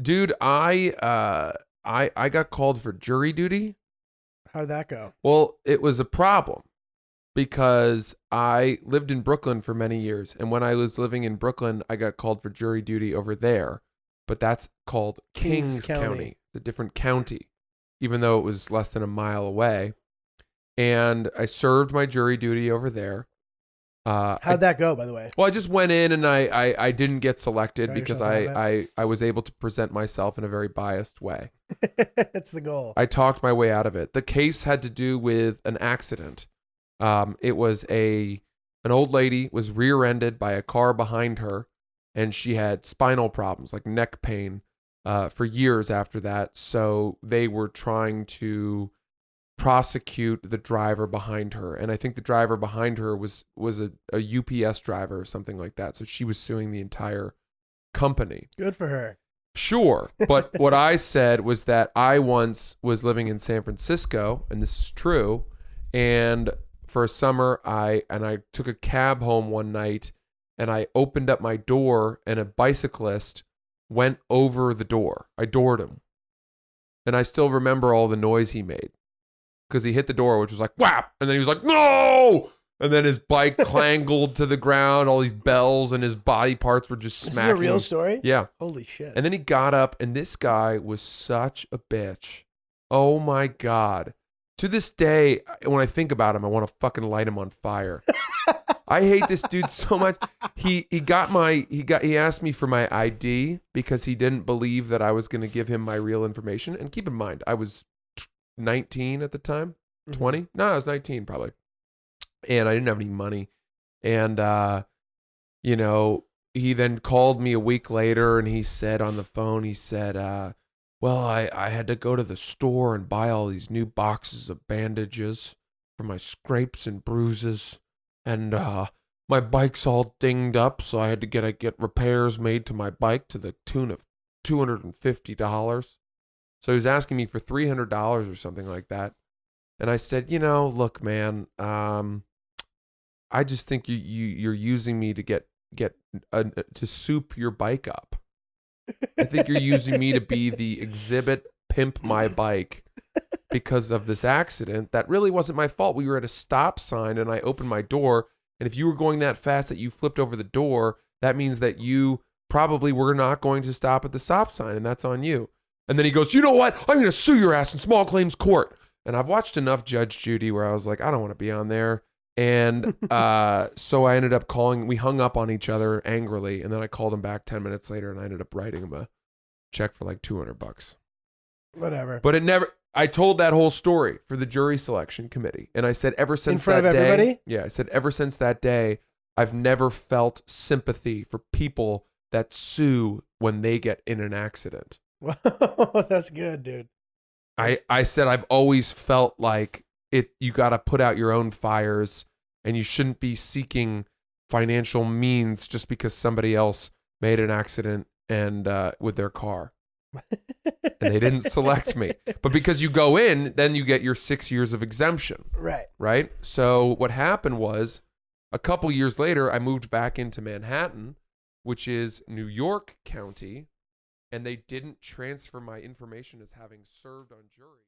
Dude, I got called for jury duty. How did that go? Well, it was a problem because I lived in Brooklyn for many years, and when I was living in Brooklyn, I got called for jury duty over there, but that's called Kings County. It's a different county, even though it was less than a mile away. And I served my jury duty over there. How'd that go, by the way? Well, I just went in and I didn't get selected Got because yourself out of I was able to present myself in a very biased way. That's the goal. I talked my way out of it. The case had to do with an accident. It was an old lady was rear-ended by a car behind her, and she had spinal problems, like neck pain, for years after that. So they were trying to prosecute the driver behind her, and I think the driver behind her was a UPS driver or something like that. So she was suing the entire company. Good for her. Sure, but what I said was that I once was living in San Francisco, and this is true, and for a summer I took a cab home one night, and I opened up my door, and a bicyclist went over the door. I doored him, and I still remember all the noise he made. Because he hit the door, which was like, whap! And then he was like, no! And then his bike clangled to the ground, all these bells, and his body parts were just smacking. This is a real story? Yeah. Holy shit. And then he got up, and this guy was such a bitch. Oh my God. To this day, when I think about him, I want to fucking light him on fire. I hate this dude so much. He asked me for my ID because he didn't believe that I was going to give him my real information. And keep in mind, I was 19 at the time, 20? No, I was 19 probably. And I didn't have any money. And, he then called me a week later and he said on the phone, well, I had to go to the store and buy all these new boxes of bandages for my scrapes and bruises. And my bike's all dinged up, so I had to get repairs made to my bike to the tune of $250. So he was asking me for $300 or something like that. And I said, look, man, I just think you're using me to to soup your bike up. I think you're using me to be the exhibit, pimp my bike because of this accident. That really wasn't my fault. We were at a stop sign and I opened my door. And if you were going that fast that you flipped over the door, that means that you probably were not going to stop at the stop sign, and that's on you. And then he goes, you know what? I'm going to sue your ass in small claims court. And I've watched enough Judge Judy where I was like, I don't want to be on there. And so I ended up we hung up on each other angrily. And then I called him back 10 minutes later and I ended up writing him a check for like $200. Whatever. But I told that whole story for the jury selection committee. And I said, ever since in front that of day, everybody? Yeah, I said, ever since that day, I've never felt sympathy for people that sue when they get in an accident. Whoa, that's good, dude. I said I've always felt like you got to put out your own fires and you shouldn't be seeking financial means just because somebody else made an accident and with their car. And they didn't select me. But because you go in, then you get your 6 years of exemption. Right? So what happened was a couple years later, I moved back into Manhattan, which is New York County. And they didn't transfer my information as having served on jury.